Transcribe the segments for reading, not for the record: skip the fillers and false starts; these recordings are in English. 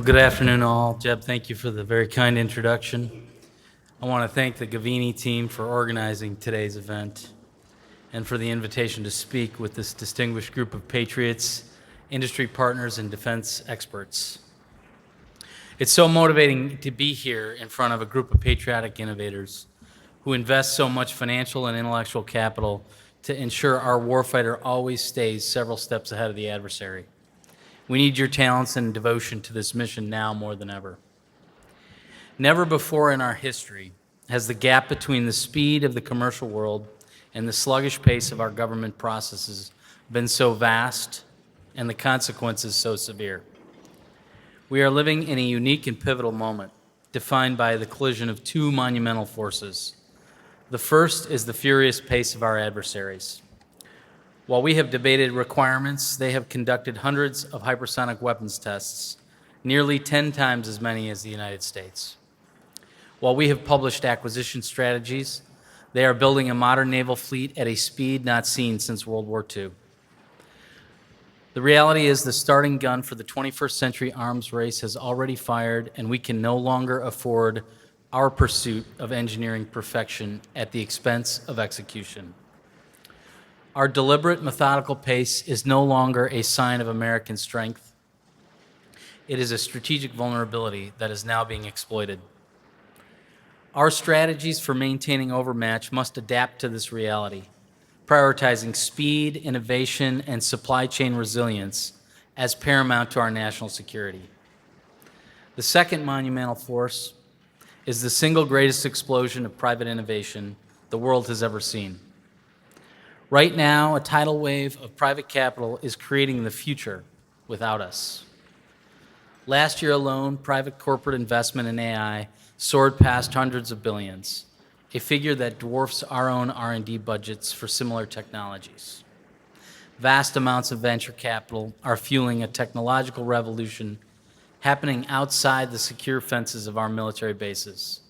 Well, good afternoon, all. Jeb, thank you for the very kind introduction. I want to thank the Gavini team for organizing today's event and for the invitation to speak with this distinguished group of patriots, industry partners, and defense experts. It's so motivating to be here in front of a group of patriotic innovators who invest so much financial and intellectual capital to ensure our warfighter always stays several steps ahead of the adversary. We need your talents and devotion to this mission now more than ever. Never before in our history has the gap between the speed of the commercial world and the sluggish pace of our government processes been so vast and the consequences so severe. We are living in a unique and pivotal moment defined by the collision of two monumental forces. The first is the furious pace of our adversaries. While we have debated requirements, they have conducted hundreds of hypersonic weapons tests, nearly 10 times as many as the United States. While we have published acquisition strategies, they are building a modern naval fleet at a speed not seen since World War II. The reality is the starting gun for the 21st century arms race has already fired, and we can no longer afford our pursuit of engineering perfection at the expense of execution. Our deliberate, methodical pace is no longer a sign of American strength. It is a strategic vulnerability that is now being exploited. Our strategies for maintaining overmatch must adapt to this reality, prioritizing speed, innovation, and supply chain resilience as paramount to our national security. The second monumental force is the single greatest explosion of private innovation the world has ever seen. Right now, a tidal wave of private capital is creating the future without us. Last year alone, private corporate investment in AI soared past hundreds of billions, a figure that dwarfs our own R&D budgets for similar technologies. Vast amounts of venture capital are fueling a technological revolution happening outside the secure fences of our military bases,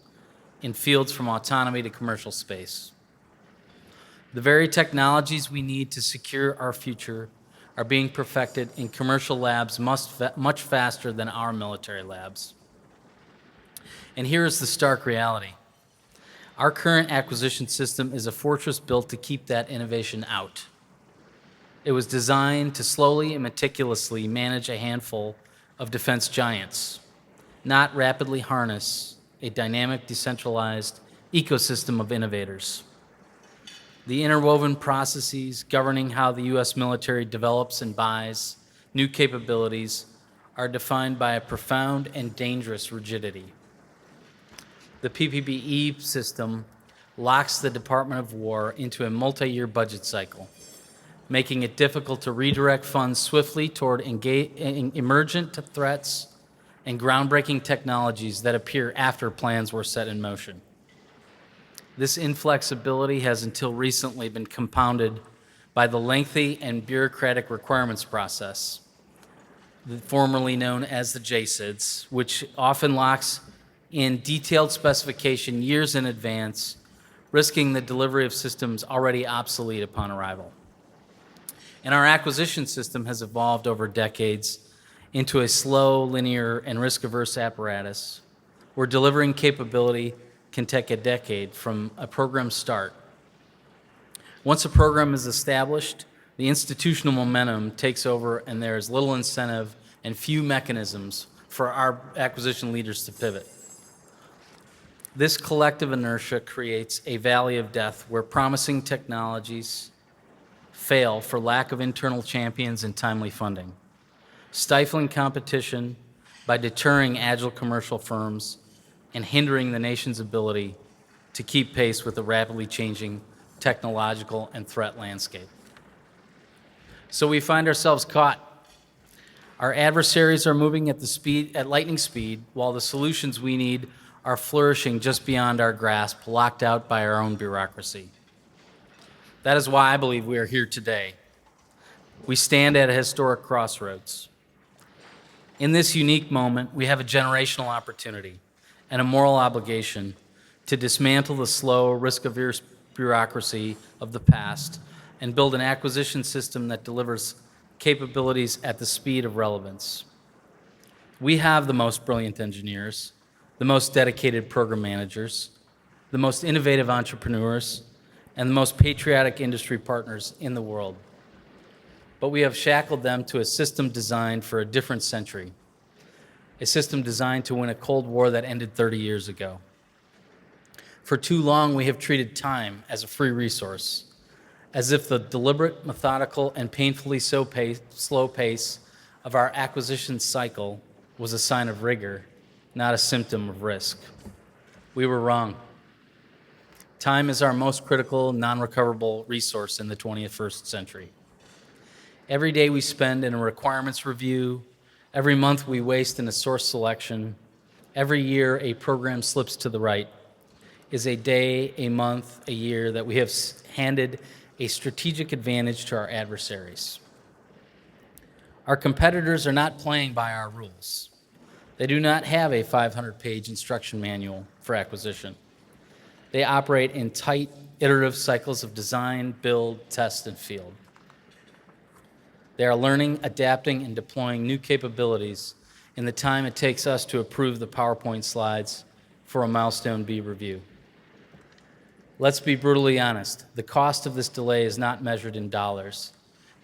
in fields from autonomy to commercial space. The very technologies we need to secure our future are being perfected in commercial labs much faster than our military labs. And here is the stark reality. Our current acquisition system is a fortress built to keep that innovation out. It was designed to slowly and meticulously manage a handful of defense giants, not rapidly harness a dynamic, decentralized ecosystem of innovators. The interwoven processes governing how the U.S. military develops and buys new capabilities are defined by a profound and dangerous rigidity. The PPBE system locks the Department of War into a multi-year budget cycle, making it difficult to redirect funds swiftly toward emergent threats and groundbreaking technologies that appear after plans were set in motion. This inflexibility has until recently been compounded by the lengthy and bureaucratic requirements process, formerly known as the JSIDs, which often locks in detailed specification years in advance, risking the delivery of systems already obsolete upon arrival. And our acquisition system has evolved over decades into a slow, linear, and risk-averse apparatus where delivering capability can take a decade from a program start. Once a program is established, the institutional momentum takes over and there is little incentive and few mechanisms for our acquisition leaders to pivot. This collective inertia creates a valley of death where promising technologies fail for lack of internal champions and timely funding, stifling competition by deterring agile commercial firms and hindering the nation's ability to keep pace with the rapidly changing technological and threat landscape. So we find ourselves caught. Our adversaries are moving at lightning speed, while the solutions we need are flourishing just beyond our grasp, locked out by our own bureaucracy. That is why I believe we are here today. We stand at a historic crossroads. In this unique moment, we have a generational opportunity and a moral obligation to dismantle the slow, risk-averse bureaucracy of the past and build an acquisition system that delivers capabilities at the speed of relevance. We have the most brilliant engineers, the most dedicated program managers, the most innovative entrepreneurs, and the most patriotic industry partners in the world. But we have shackled them to a system designed for a different century, a system designed to win a Cold War that ended 30 years ago. For too long, we have treated time as a free resource, as if the deliberate, methodical, and painfully slow pace of our acquisition cycle was a sign of rigor, not a symptom of risk. We were wrong. Time is our most critical, non-recoverable resource in the 21st century. Every day we spend in a requirements review, every month we waste in a source selection, every year a program slips to the right, is a day, a month, a year that we have handed a strategic advantage to our adversaries. Our competitors are not playing by our rules. They do not have a 500-page instruction manual for acquisition. They operate in tight, iterative cycles of design, build, test, and field. They are learning, adapting, and deploying new capabilities in the time it takes us to approve the PowerPoint slides for a Milestone B review. Let's be brutally honest. The cost of this delay is not measured in dollars.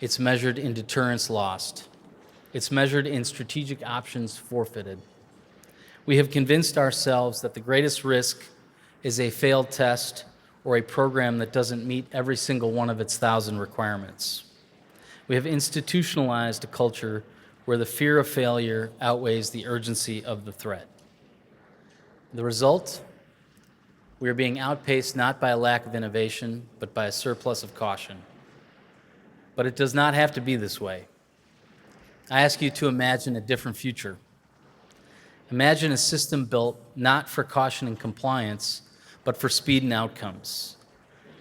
It's measured in deterrence lost. It's measured in strategic options forfeited. We have convinced ourselves that the greatest risk is a failed test or a program that doesn't meet every single one of its 1,000 requirements. We have institutionalized a culture where the fear of failure outweighs the urgency of the threat. The result? We are being outpaced not by a lack of innovation, but by a surplus of caution. But it does not have to be this way. I ask you to imagine a different future. Imagine a system built not for caution and compliance, but for speed and outcomes.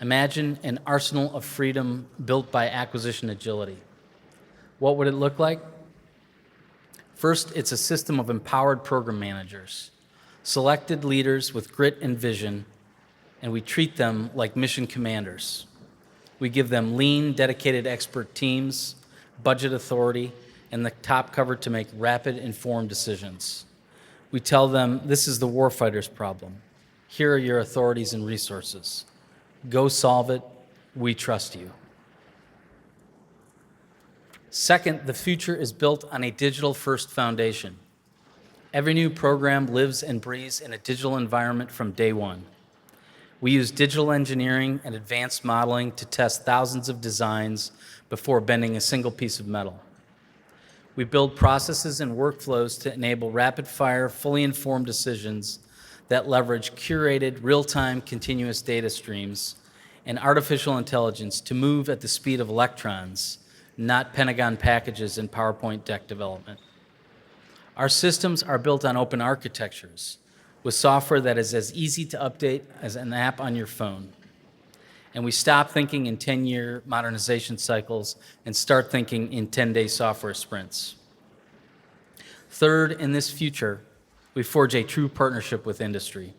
Imagine an arsenal of freedom built by acquisition agility. What would it look like? First, it's a system of empowered program managers, selected leaders with grit and vision, and we treat them like mission commanders. We give them lean, dedicated expert teams, budget authority, and the top cover to make rapid, informed decisions. We tell them, this is the warfighter's problem. Here are your authorities and resources. Go solve it. We trust you. Second, the future is built on a digital-first foundation. Every new program lives and breathes in a digital environment from day one. We use digital engineering and advanced modeling to test thousands of designs before bending a single piece of metal. We build processes and workflows to enable rapid-fire, fully informed decisions that leverage curated, real-time, continuous data streams and artificial intelligence to move at the speed of electrons, not Pentagon packages and PowerPoint deck development. Our systems are built on open architectures with software that is as easy to update as an app on your phone. And we stop thinking in 10-year modernization cycles and start thinking in 10-day software sprints. Third, in this future, we forge a true partnership with industry.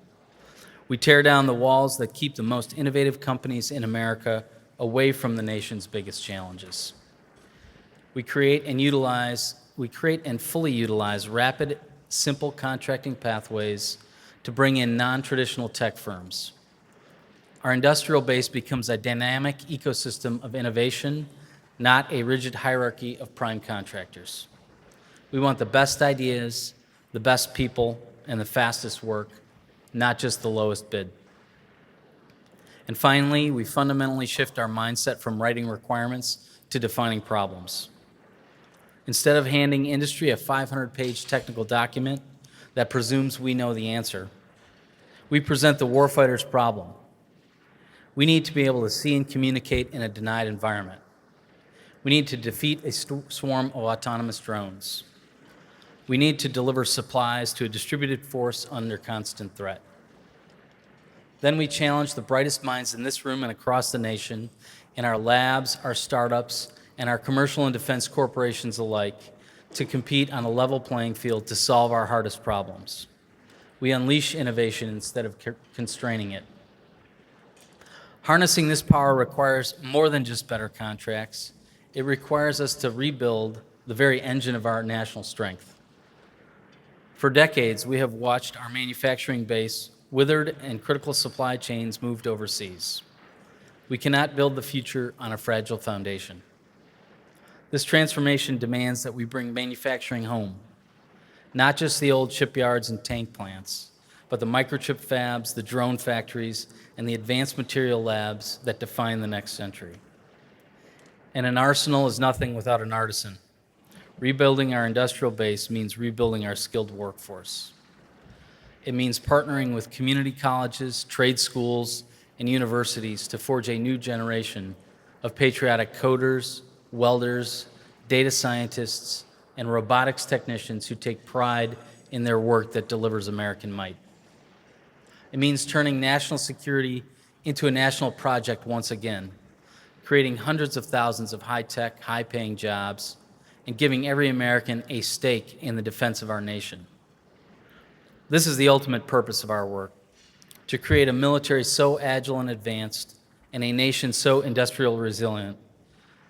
We tear down the walls that keep the most innovative companies in America away from the nation's biggest challenges. We create and fully utilize rapid, simple contracting pathways to bring in non-traditional tech firms. Our industrial base becomes a dynamic ecosystem of innovation, not a rigid hierarchy of prime contractors. We want the best ideas, the best people, and the fastest work, not just the lowest bid. And finally, we fundamentally shift our mindset from writing requirements to defining problems. Instead of handing industry a 500-page technical document that presumes we know the answer, we present the warfighter's problem. We need to be able to see and communicate in a denied environment. We need to defeat a swarm of autonomous drones. We need to deliver supplies to a distributed force under constant threat. Then we challenge the brightest minds in this room and across the nation, in our labs, our startups, and our commercial and defense corporations alike, to compete on a level playing field to solve our hardest problems. We unleash innovation instead of constraining it. Harnessing this power requires more than just better contracts. It requires us to rebuild the very engine of our national strength. For decades, we have watched our manufacturing base withered and critical supply chains moved overseas. We cannot build the future on a fragile foundation. This transformation demands that we bring manufacturing home, not just the old shipyards and tank plants, but the microchip fabs, the drone factories, and the advanced material labs that define the next century. And an arsenal is nothing without an artisan. Rebuilding our industrial base means rebuilding our skilled workforce. It means partnering with community colleges, trade schools, and universities to forge a new generation of patriotic coders, welders, data scientists, and robotics technicians who take pride in their work that delivers American might. It means turning national security into a national project once again, creating hundreds of thousands of high-tech, high-paying jobs, and giving every American a stake in the defense of our nation. This is the ultimate purpose of our work, to create a military so agile and advanced and a nation so industrial resilient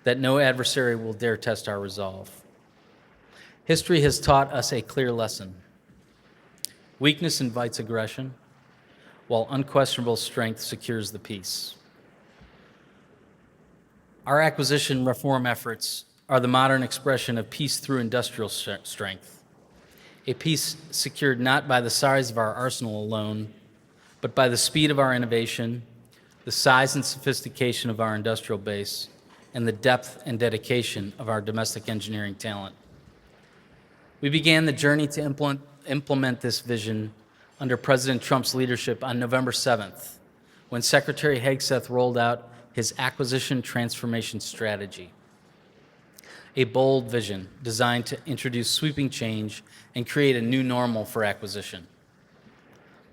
that no adversary will dare test our resolve. History has taught us a clear lesson. Weakness invites aggression, while unquestionable strength secures the peace. Our acquisition reform efforts are the modern expression of peace through industrial strength, a peace secured not by the size of our arsenal alone, but by the speed of our innovation, the size and sophistication of our industrial base, and the depth and dedication of our domestic engineering talent. We began the journey to implement this vision under President Trump's leadership on November 7th, when Secretary Hegseth rolled out his acquisition transformation strategy, a bold vision designed to introduce sweeping change and create a new normal for acquisition.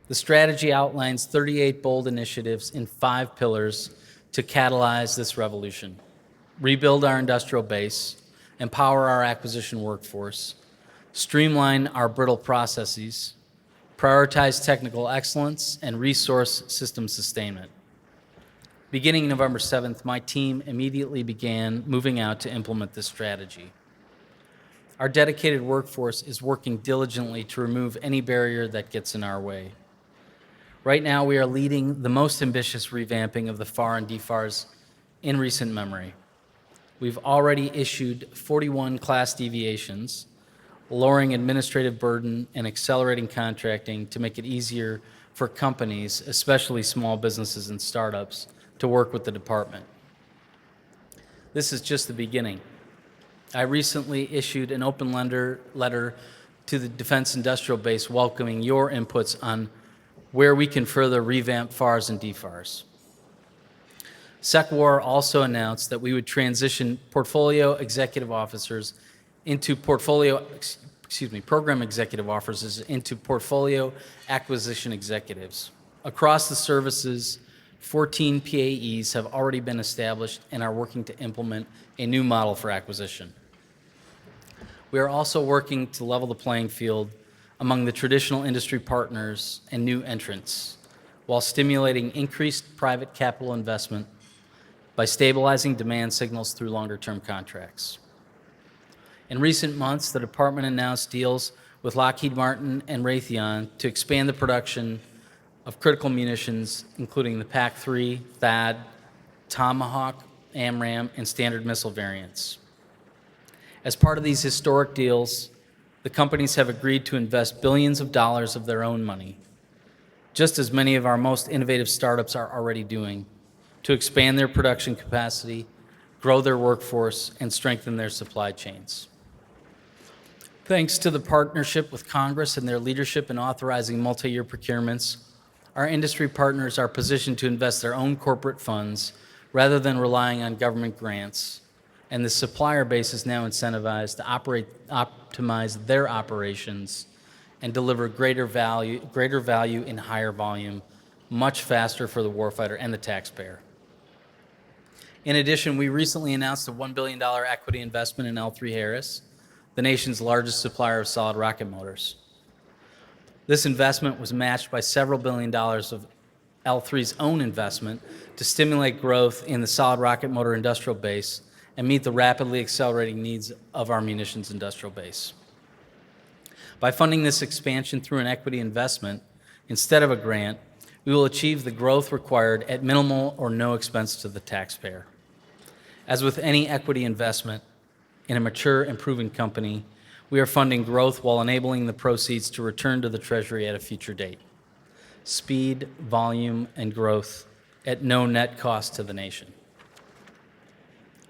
The strategy outlines 38 bold initiatives in 5 pillars to catalyze this revolution: rebuild our industrial base, empower our acquisition workforce, streamline our brittle processes, prioritize technical excellence, and resource system sustainment. Beginning November 7th, my team immediately began moving out to implement this strategy. Our dedicated workforce is working diligently to remove any barrier that gets in our way. Right now, we are leading the most ambitious revamping of the FAR and DFARS in recent memory. We've already issued 41 class deviations, lowering administrative burden and accelerating contracting to make it easier for companies, especially small businesses and startups, to work with the department. This is just the beginning. I recently issued an open letter to the Defense Industrial Base welcoming your inputs on where we can further revamp FARs and DFARs. SecWar also announced that we would transition portfolio executive officers into program executive officers into portfolio acquisition executives. Across the services, 14 PAEs have already been established and are working to implement a new model for acquisition. We are also working to level the playing field among the traditional industry partners and new entrants, while stimulating increased private capital investment by stabilizing demand signals through longer-term contracts. In recent months, the department announced deals with Lockheed Martin and Raytheon to expand the production of critical munitions, including the PAC-3, THAAD, Tomahawk, AMRAAM, and Standard Missile variants. As part of these historic deals, the companies have agreed to invest billions of dollars of their own money, just as many of our most innovative startups are already doing, to expand their production capacity, grow their workforce, and strengthen their supply chains. Thanks to the partnership with Congress and their leadership in authorizing multi-year procurements, our industry partners are positioned to invest their own corporate funds rather than relying on government grants, and the supplier base is now incentivized to optimize their operations and deliver greater value in higher volume, much faster for the warfighter and the taxpayer. In addition, we recently announced a $1 billion equity investment in L3Harris, the nation's largest supplier of solid rocket motors. This investment was matched by several $billion of L3's own investment to stimulate growth in the solid rocket motor industrial base and meet the rapidly accelerating needs of our munitions industrial base. By funding this expansion through an equity investment instead of a grant, we will achieve the growth required at minimal or no expense to the taxpayer. As with any equity investment in a mature and proven company, we are funding growth while enabling the proceeds to return to the Treasury at a future date. Speed, volume, and growth at no net cost to the nation.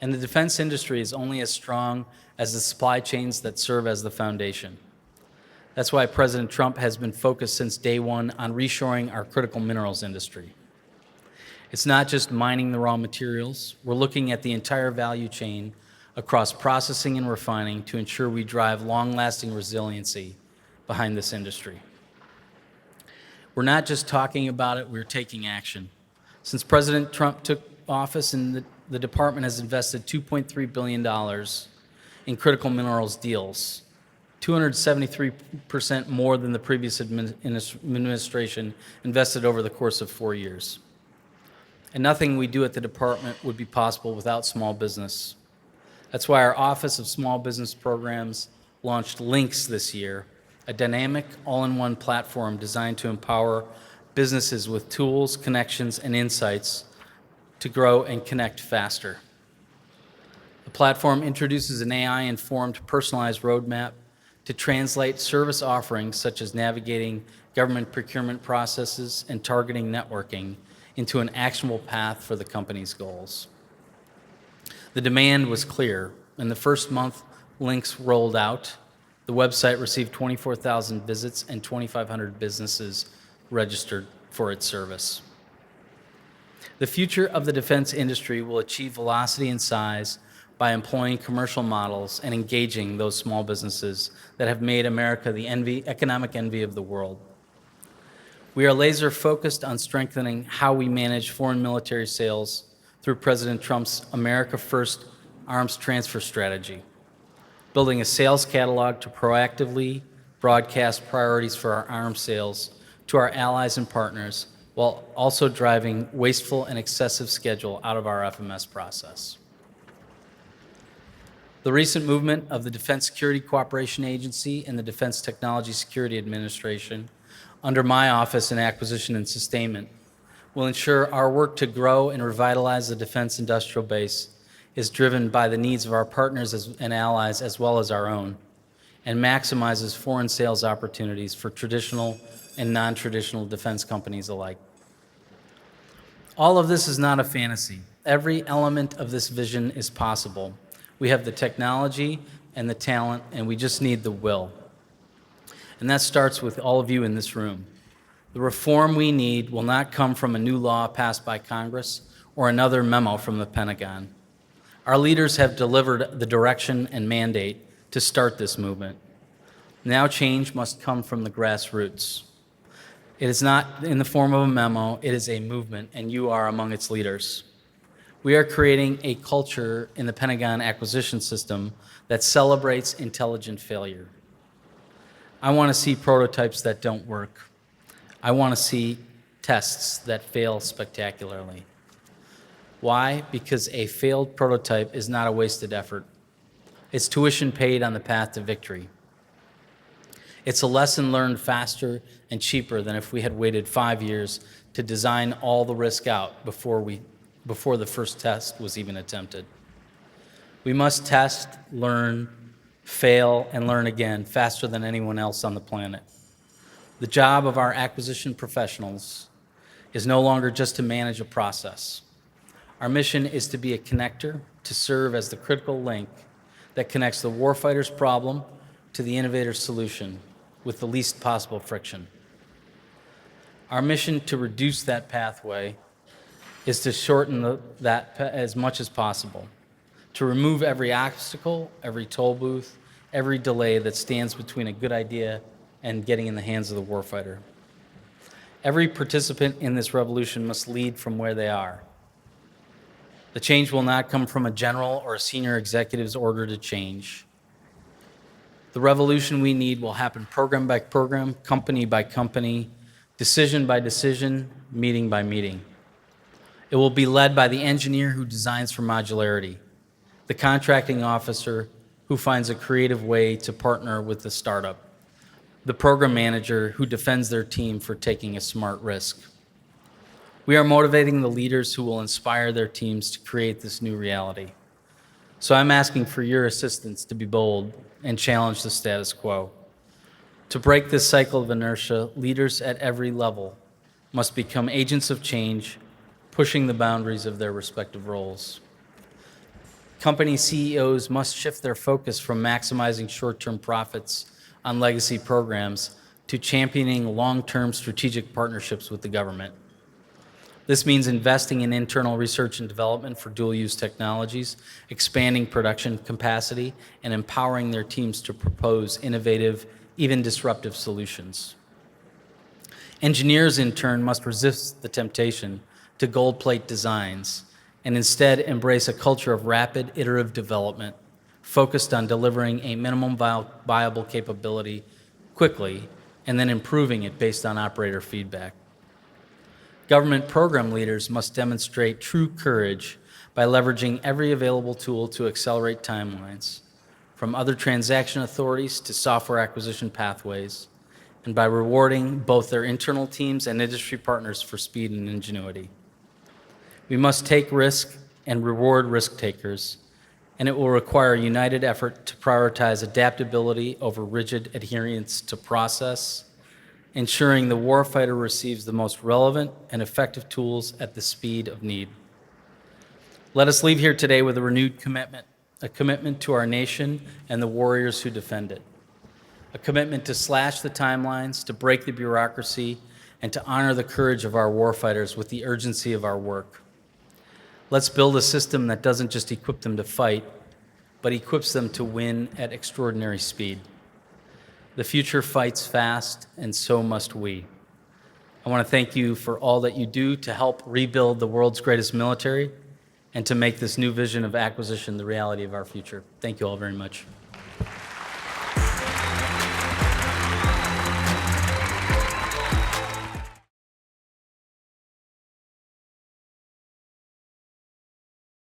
And the defense industry is only as strong as the supply chains that serve as the foundation. That's why President Trump has been focused since day one on reshoring our critical minerals industry. It's not just mining the raw materials. We're looking at the entire value chain across processing and refining to ensure we drive long-lasting resiliency behind this industry. We're not just talking about it, we're taking action. Since President Trump took office, the department has invested $2.3 billion in critical minerals deals, 273% more than the previous administration invested over the course of 4 years. And nothing we do at the department would be possible without small business. That's why our Office of Small Business Programs launched Links this year, a dynamic, all-in-one platform designed to empower businesses with tools, connections, and insights to grow and connect faster. The platform introduces an AI-informed, personalized roadmap to translate service offerings such as navigating government procurement processes and targeting networking into an actionable path for the company's goals. The demand was clear. In the first month Links rolled out, the website received 24,000 visits and 2,500 businesses registered for its service. The future of the defense industry will achieve velocity and size by employing commercial models and engaging those small businesses that have made America the economic envy of the world. We are laser focused on strengthening how we manage foreign military sales through President Trump's America First arms transfer strategy, building a sales catalog to proactively broadcast priorities for our arms sales to our allies and partners, while also driving wasteful and excessive schedule out of our FMS process. The recent movement of the Defense Security Cooperation Agency and the Defense Technology Security Administration under my office in Acquisition and Sustainment will ensure our work to grow and revitalize the defense industrial base is driven by the needs of our partners and allies as well as our own, and maximizes foreign sales opportunities for traditional and non-traditional defense companies alike. All of this is not a fantasy. Every element of this vision is possible. We have the technology and the talent, and we just need the will. And that starts with all of you in this room. The reform we need will not come from a new law passed by Congress or another memo from the Pentagon. Our leaders have delivered the direction and mandate to start this movement. Now change must come from the grassroots. It is not in the form of a memo, it is a movement, and you are among its leaders. We are creating a culture in the Pentagon acquisition system that celebrates intelligent failure. I want to see prototypes that don't work. I want to see tests that fail spectacularly. Why? Because a failed prototype is not a wasted effort. It's tuition paid on the path to victory. It's a lesson learned faster and cheaper than if we had waited 5 years to design all the risk out before the first test was even attempted. We must test, learn, fail, and learn again faster than anyone else on the planet. The job of our acquisition professionals is no longer just to manage a process. Our mission is to be a connector, to serve as the critical link that connects the warfighter's problem to the innovator's solution with the least possible friction. Our mission to reduce that pathway is to shorten that as much as possible, to remove every obstacle, every toll booth, every delay that stands between a good idea and getting in the hands of the warfighter. Every participant in this revolution must lead from where they are. The change will not come from a general or a senior executive's order to change. The revolution we need will happen program by program, company by company, decision by decision, meeting by meeting. It will be led by the engineer who designs for modularity, the contracting officer who finds a creative way to partner with the startup, the program manager who defends their team for taking a smart risk. We are motivating the leaders who will inspire their teams to create this new reality. So I'm asking for your assistance to be bold and challenge the status quo. To break this cycle of inertia, leaders at every level must become agents of change, pushing the boundaries of their respective roles. Company CEOs must shift their focus from maximizing short-term profits on legacy programs to championing long-term strategic partnerships with the government. This means investing in internal research and development for dual-use technologies, expanding production capacity, and empowering their teams to propose innovative, even disruptive solutions. Engineers, in turn, must resist the temptation to gold-plate designs and instead embrace a culture of rapid, iterative development focused on delivering a minimum viable capability quickly and then improving it based on operator feedback. Government program leaders must demonstrate true courage by leveraging every available tool to accelerate timelines, from other transaction authorities to software acquisition pathways, and by rewarding both their internal teams and industry partners for speed and ingenuity. We must take risk and reward risk takers, and it will require a united effort to prioritize adaptability over rigid adherence to process, ensuring the warfighter receives the most relevant and effective tools at the speed of need. Let us leave here today with a renewed commitment, a commitment to our nation and the warriors who defend it, a commitment to slash the timelines, to break the bureaucracy, and to honor the courage of our warfighters with the urgency of our work. Let's build a system that doesn't just equip them to fight, but equips them to win at extraordinary speed. The future fights fast, and so must we. I want to thank you for all that you do to help rebuild the world's greatest military and to make this new vision of acquisition the reality of our future. Thank you all very much.